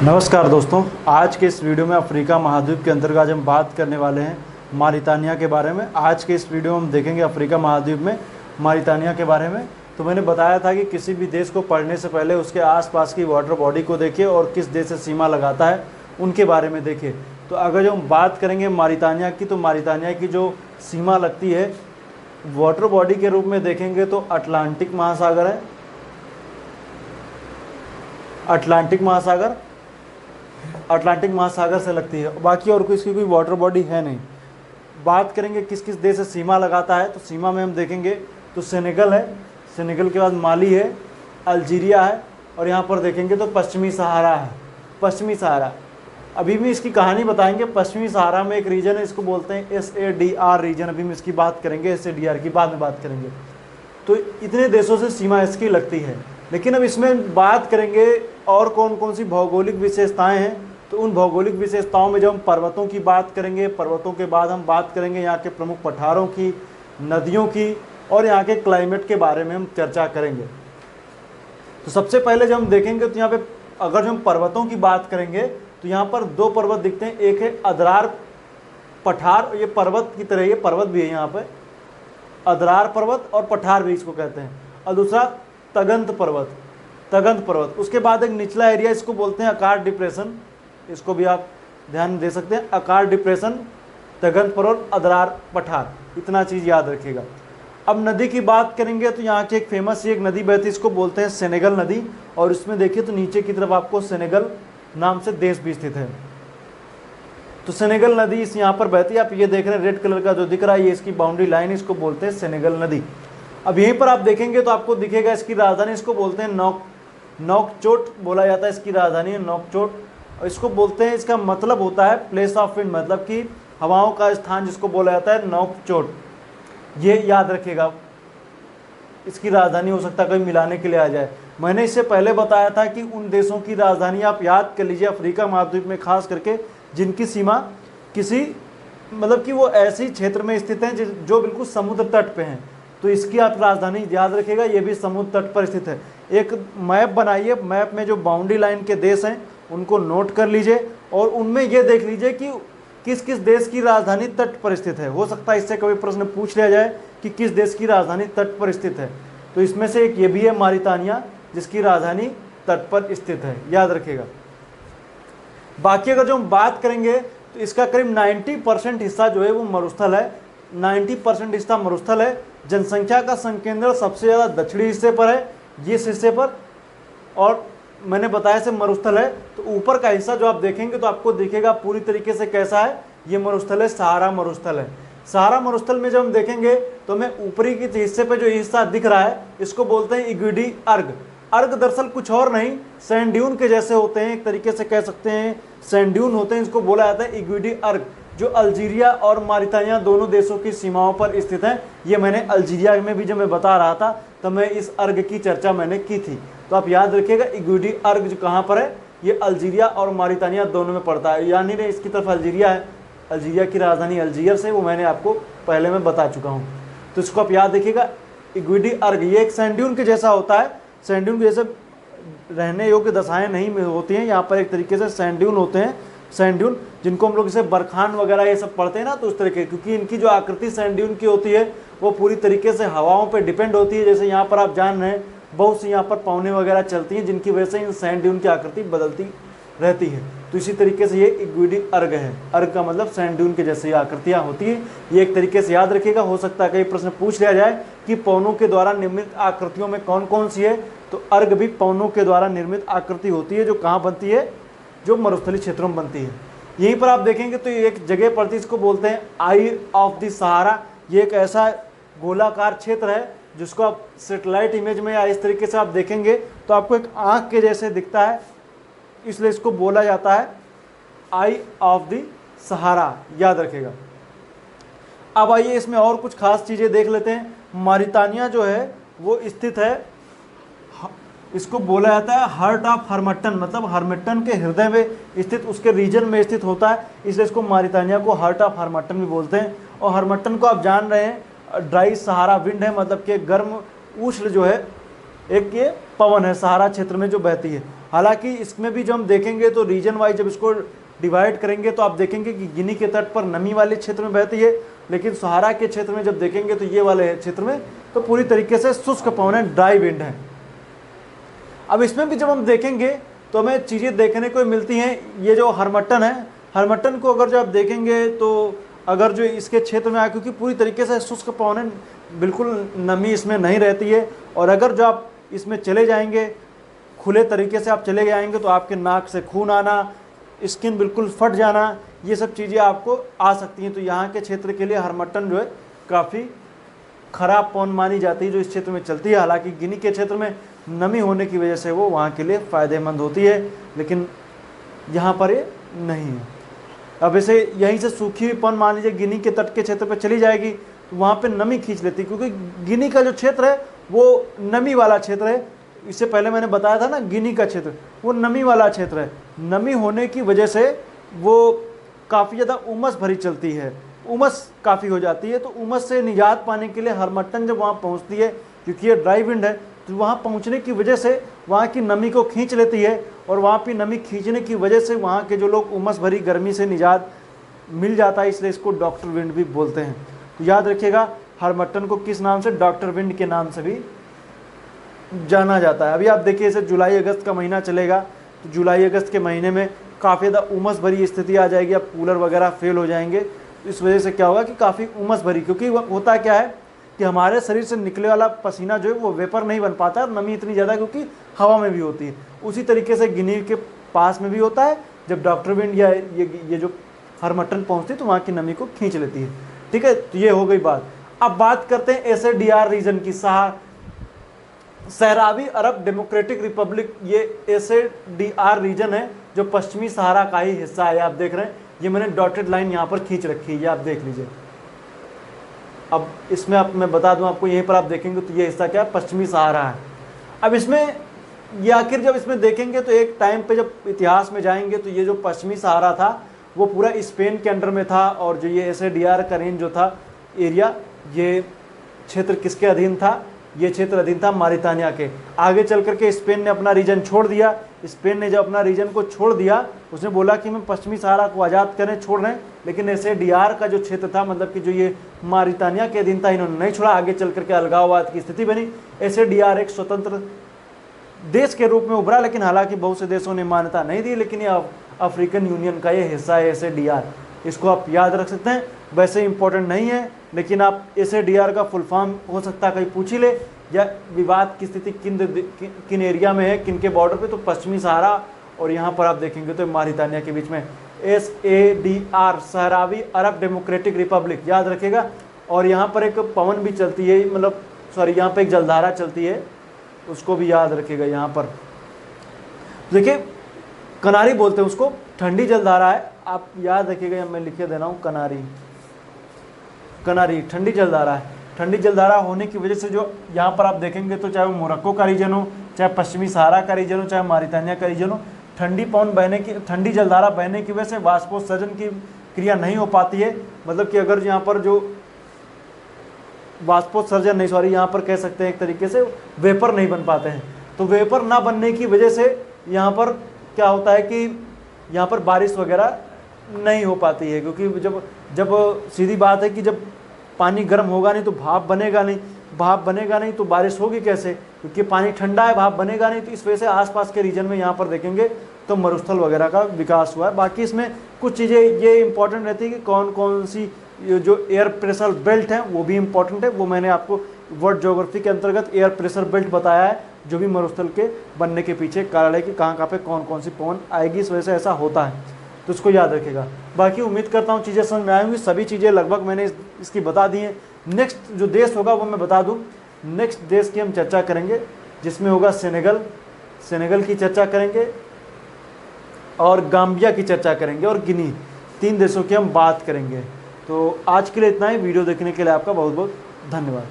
नमस्कार दोस्तों, आज के इस वीडियो में अफ्रीका महाद्वीप के अंतर्गत आज हम बात करने वाले हैं मारितानिया के बारे में। आज के इस वीडियो में हम देखेंगे अफ्रीका महाद्वीप में मारितानिया के बारे में। तो मैंने बताया था कि किसी भी देश को पढ़ने से पहले उसके आसपास की वाटर बॉडी को देखिए और किस देश से सीमा लगाता है उनके बारे में देखिए। तो अगर जो हम बात करेंगे मारितानिया की, तो मारितानिया की जो सीमा लगती है वाटर बॉडी के रूप में देखेंगे तो अटलांटिक महासागर है। अटलांटिक महासागर से लगती है, बाकी और इसकी कोई वाटर बॉडी है नहीं। बात करेंगे किस किस देश से सीमा लगाता है, तो सीमा में हम देखेंगे तो सेनेगल है, सेनेगल के बाद माली है, अल्जीरिया है और यहाँ पर देखेंगे तो पश्चिमी सहारा है। पश्चिमी सहारा अभी भी इसकी कहानी बताएंगे। पश्चिमी सहारा में एक रीजन है, इसको बोलते हैं SADR रीजन। अभी हम इसकी बात करेंगे, SADR की बाद में बात करेंगे। तो इतने देशों से सीमा इसकी लगती है। लेकिन अब इसमें बात करेंगे और कौन कौन सी भौगोलिक विशेषताएं हैं। तो उन भौगोलिक विशेषताओं में जब हम पर्वतों की बात करेंगे, पर्वतों के बाद हम बात करेंगे यहाँ के प्रमुख पठारों की, नदियों की और यहाँ के क्लाइमेट के बारे में हम चर्चा करेंगे। तो सबसे पहले जब हम देखेंगे तो यहाँ पे अगर जो हम पर्वतों की बात करेंगे तो यहाँ पर दो पर्वत दिखते हैं। एक है अदरार पठार, ये पर्वत की तरह ये पर्वत भी है यहाँ पे, अदरार पर्वत और पठार भी इसको कहते हैं। और दूसरा तगंत पर्वत, तगंत पर्वत। उसके बाद एक निचला एरिया, इसको बोलते हैं अकार डिप्रेशन। इसको भी आप ध्यान दे सकते हैं, अकार डिप्रेशन, तगंत पर्वत, अदरार पठार, इतना चीज़ याद रखिएगा। अब नदी की बात करेंगे तो यहाँ की एक फेमस एक नदी बहती है, इसको बोलते हैं सेनेगल नदी। और इसमें देखिए तो नीचे की तरफ आपको सेनेगल नाम से देश भी स्थित है। तो सेनेगल नदी इस यहाँ पर बहती है। आप ये देख रहे हैं रेड कलर का जो दिख रहा है, ये इसकी बाउंड्री लाइन, इसको बोलते हैं सेनेगल नदी। अब यहीं पर आप देखेंगे तो आपको दिखेगा इसकी राजधानी, इसको बोलते हैं नौकचोट बोला जाता है। इसकी राजधानी है नौकचोट। इसको बोलते हैं, इसका मतलब होता है प्लेस ऑफ विंड, मतलब कि हवाओं का स्थान जिसको बोला जाता है नौकचोट। ये याद रखिएगा, इसकी राजधानी हो सकता है कहीं मिलाने के लिए आ जाए। मैंने इससे पहले बताया था कि उन देशों की राजधानी आप याद कर लीजिए अफ्रीका महाद्वीप में खास करके जिनकी सीमा किसी मतलब कि वो ऐसी क्षेत्र में स्थित हैं जो बिल्कुल समुद्र तट पे हैं। तो इसकी आप राजधानी याद रखिएगा, ये भी समुद्र तट पर स्थित है। एक मैप बनाइए, मैप में जो बाउंड्री लाइन के देश हैं उनको नोट कर लीजिए और उनमें ये देख लीजिए कि किस किस देश की राजधानी तट पर स्थित है। हो सकता है इससे कभी प्रश्न पूछ लिया जाए कि किस देश की राजधानी तट पर स्थित है। तो इसमें से एक ये भी है मारितानिया, जिसकी राजधानी तट पर स्थित है, याद रखिएगा। बाकी अगर जो हम बात करेंगे तो इसका करीब 90% हिस्सा जो है वो मरुस्थल है। 90% हिस्सा मरुस्थल है। जनसंख्या का संकेंद्रण सबसे ज़्यादा दक्षिणी हिस्से पर है, इस हिस्से पर, और मैंने बताया से मरुस्थल है। तो ऊपर का हिस्सा जो आप देखेंगे तो आपको दिखेगा पूरी तरीके से कैसा है, ये मरुस्थल है, सहारा मरुस्थल है। सहारा मरुस्थल में जब हम देखेंगे तो हमें ऊपरी के हिस्से पे जो हिस्सा दिख रहा है इसको बोलते हैं इग्विडी अर्ग। अर्ग दरअसल कुछ और नहीं, सैंड ड्यून के जैसे होते हैं, एक तरीके से कह सकते हैं सैंड ड्यून होते हैं, इसको बोला जाता है इग्विडी अर्ग, जो अल्जीरिया और मारितानिया दोनों देशों की सीमाओं पर स्थित है। ये मैंने अल्जीरिया में भी जब मैं बता रहा था तो मैं इस अर्ग की चर्चा मैंने की थी। तो आप याद रखिएगा इग्विडी अर्ग जो कहाँ पर है, ये अल्जीरिया और मारितानिया दोनों में पड़ता है। यानी नहीं इसकी तरफ अल्जीरिया है, अल्जीरिया की राजधानी अल्जीयर से, वो मैंने आपको पहले मैं बता चुका हूँ। तो इसको आप याद रखिएगा इग्विडी अर्ग। ये एक सैंड ड्यून के जैसा होता है, सैंड ड्यून के जैसे रहने योग्य दशाएं नहीं होती हैं। यहाँ पर एक तरीके से सैंड ड्यून होते हैं, सैंड ड्यून जिनको हम लोग जैसे बरखान वगैरह ये सब पढ़ते हैं ना, तो उस तरीके, क्योंकि इनकी जो आकृति सैंड ड्यून की होती है वो पूरी तरीके से हवाओं पे डिपेंड होती है। जैसे यहाँ पर आप जान रहे हैं बहुत सी यहाँ पर पौने वगैरह चलती हैं जिनकी वजह से इन सैंड ड्यून की आकृति बदलती रहती है। तो इसी तरीके से ये इग्विडी अर्ग है। अर्ग का मतलब सैंड ड्यून के जैसे आकृतियाँ होती है। ये एक तरीके से याद रखिएगा। हो सकता है कई प्रश्न पूछ लिया जाए कि पौनों के द्वारा निर्मित आकृतियों में कौन कौन सी है, तो अर्ग भी पौनों के द्वारा निर्मित आकृति होती है, जो कहाँ बनती है, जो मरुस्थलीय क्षेत्रों में बनती है। यहीं पर आप देखेंगे तो एक जगह पड़ती है, इसको बोलते हैं आई ऑफ द सहारा। ये एक ऐसा गोलाकार क्षेत्र है जिसको आप सेटेलाइट इमेज में या इस तरीके से आप देखेंगे तो आपको एक आँख के जैसे दिखता है, इसलिए इसको बोला जाता है आई ऑफ द सहारा, याद रखेगा। अब आइए इसमें और कुछ खास चीज़ें देख लेते हैं। मारितानिया जो है वो स्थित है, इसको बोला जाता है हार्ट ऑफ हर्मटन, मतलब हर्मटन के हृदय में स्थित, उसके रीजन में स्थित होता है, इसलिए इसको मारितानिया को हार्ट ऑफ हर्मटन भी बोलते हैं। और हर्मटन को आप जान रहे हैं ड्राई सहारा विंड है, मतलब कि गर्म उष्ण जो है एक ये पवन है सहारा क्षेत्र में जो बहती है। हालांकि इसमें भी जो हम देखेंगे तो रीजन वाइज जब इसको डिवाइड करेंगे तो आप देखेंगे कि गिनी के तट पर नमी वाले क्षेत्र में बहती है, लेकिन सहारा के क्षेत्र में जब देखेंगे तो ये वाले क्षेत्र में तो पूरी तरीके से शुष्क पवन है, ड्राई विंड है। अब इसमें भी जब हम देखेंगे तो हमें चीज़ें देखने को मिलती हैं। ये जो हरमट्टन है, हरमट्टन को अगर जो आप देखेंगे तो अगर जो इसके क्षेत्र में आए, क्योंकि पूरी तरीके से शुष्क पवन है, बिल्कुल नमी इसमें नहीं रहती है, और अगर जो आप इसमें चले जाएंगे, खुले तरीके से आप चले जाएंगे तो आपके नाक से खून आना, स्किन बिल्कुल फट जाना, ये सब चीज़ें आपको आ सकती हैं। तो यहाँ के क्षेत्र के लिए हरमट्टन जो है काफ़ी खराब पवन मानी जाती है जो इस क्षेत्र में चलती है। हालांकि गिनी के क्षेत्र में नमी होने की वजह से वो वहाँ के लिए फ़ायदेमंद होती है, लेकिन यहाँ पर ये नहीं है। अब ऐसे यहीं से सूखी हुई पवन मान लीजिए गिनी के तट के क्षेत्र पर चली जाएगी तो वहाँ पे नमी खींच लेती है, क्योंकि गिनी का जो क्षेत्र है वो नमी वाला क्षेत्र है। इससे पहले मैंने बताया था ना, गिनी का क्षेत्र वो नमी वाला क्षेत्र है। नमी होने की वजह से वो काफ़ी ज़्यादा उमस भरी चलती है, उमस काफ़ी हो जाती है। तो उमस से निजात पाने के लिए हरमट्टन जब वहाँ पहुँचती है, क्योंकि ये ड्राई विंड है, तो वहाँ पहुँचने की वजह से वहाँ की नमी को खींच लेती है, और वहाँ पे नमी खींचने की वजह से वहाँ के जो लोग उमस भरी गर्मी से निजात मिल जाता है, इसलिए इसको डॉक्टर विंड भी बोलते हैं। तो याद रखिएगा हरमट्टन को किस नाम से, डॉक्टर विंड के नाम से भी जाना जाता है। अभी आप देखिए इसे जुलाई अगस्त का महीना चलेगा, तो जुलाई अगस्त के महीने में काफ़ी ज़्यादा उमस भरी स्थिति आ जाएगी, अब कूलर वगैरह फेल हो जाएंगे। इस वजह से क्या होगा कि काफ़ी उमस भरी, क्योंकि होता क्या है कि हमारे शरीर से निकले वाला पसीना जो है वो वेपर नहीं बन पाता है, नमी इतनी ज़्यादा क्योंकि हवा में भी होती है। उसी तरीके से गिनी के पास में भी होता है, जब डॉक्टर विंड या ये जो हरमट्टन पहुँचती है तो वहाँ की नमी को खींच लेती है। ठीक है, तो ये हो गई बात। अब बात करते हैं SADR रीजन की, सहरावी अरब डेमोक्रेटिक रिपब्लिक। ये SADR रीजन है जो पश्चिमी सहारा का ही हिस्सा है। आप देख रहे हैं, ये मैंने डॉटेड लाइन यहाँ पर खींच रखी है, ये आप देख लीजिए। अब इसमें मैं बता दूं आपको, यहीं पर आप देखेंगे तो ये हिस्सा क्या है, पश्चिमी सहारा है। अब इसमें ये आखिर जब इसमें देखेंगे तो एक टाइम पे जब इतिहास में जाएंगे तो ये जो पश्चिमी सहारा था वो पूरा स्पेन के अंडर में था, और जो ये SADR का रेंज जो था एरिया, ये क्षेत्र किसके अधीन था, ये क्षेत्र अधीन था मारितानिया के। आगे चल करके स्पेन ने अपना रीजन छोड़ दिया। स्पेन ने जब अपना रीजन को छोड़ दिया, उसने बोला कि हम पश्चिमी सहारा को आज़ाद करें, छोड़ रहे हैं, लेकिन SADR का जो क्षेत्र था, मतलब कि जो ये मारितानिया के अधीन था, इन्होंने नहीं छोड़ा। आगे चल करके अलगाववाद की स्थिति बनी। SADR एक स्वतंत्र देश के रूप में उभरा, लेकिन हालांकि बहुत से देशों ने मान्यता नहीं दी, लेकिन ये अफ्रीकन यूनियन का ये हिस्सा है SADR। इसको आप याद रख सकते हैं, वैसे इंपॉर्टेंट नहीं है, लेकिन आप SADR का फुल फॉर्म हो सकता है कहीं पूछ ही ले, या विवाद की स्थिति किन एरिया में है, किन के बॉर्डर पे, तो पश्चिमी सहारा और यहाँ पर आप देखेंगे तो मारितानिया के बीच में SADR, सहरावी अरब डेमोक्रेटिक रिपब्लिक, याद रखिएगा। और यहाँ पर एक पवन भी चलती है, मतलब सॉरी, यहाँ पर एक जलधारा चलती है, उसको भी याद रखिएगा। यहाँ पर देखिए कनारी बोलते हैं उसको, ठंडी जलधारा है, आप याद रखिएगा, मैं लिखे दे रहा हूँ, कनारी ठंडी जलधारा है। ठंडी जलधारा होने की वजह से जो यहाँ पर आप देखेंगे तो चाहे वो मोरक्को का रीजन हो, चाहे पश्चिमी सहारा का रीजन हो, चाहे मारितानिया का रीजन हो, ठंडी जलधारा बहने की वजह से वाष्पोत्सर्जन की क्रिया नहीं हो पाती है। मतलब कि अगर यहाँ पर जो वाष्पोत्सर्जन नहीं, सॉरी, यहाँ पर कह सकते हैं एक तरीके से वेपर नहीं बन पाते हैं। तो वेपर ना बनने की वजह से यहाँ पर क्या होता है कि यहाँ पर बारिश वगैरह नहीं हो पाती है, क्योंकि जब सीधी बात है कि जब पानी गर्म होगा नहीं तो भाप बनेगा नहीं, तो बारिश होगी कैसे, क्योंकि पानी ठंडा है, भाप बनेगा नहीं। तो इस वजह से आसपास के रीजन में यहाँ पर देखेंगे तो मरुस्थल वगैरह का विकास हुआ है। बाकी इसमें कुछ चीज़ें ये इंपॉर्टेंट रहती है कि कौन कौन सी जो एयर प्रेशर बेल्ट है वो भी इंपॉर्टेंट है। वो मैंने आपको वर्ल्ड ज्योग्राफी के अंतर्गत एयर प्रेशर बेल्ट बताया है, जो भी मरुस्थल के बनने के पीछे कारण है कि कहाँ पे कौन कौन सी पवन आएगी, इस वजह से ऐसा होता है, तो इसको याद रखेगा। बाकी उम्मीद करता हूँ चीज़ें समझ में आएंगी, सभी चीज़ें लगभग मैंने इसकी बता दी हैं। नेक्स्ट जो देश होगा वो मैं बता दूँ, नेक्स्ट देश की हम चर्चा करेंगे जिसमें होगा सेनेगल की चर्चा करेंगे, और गाम्बिया की चर्चा करेंगे, और गिनी, 3 देशों की हम बात करेंगे। तो आज के लिए इतना ही। वीडियो देखने के लिए आपका बहुत बहुत धन्यवाद।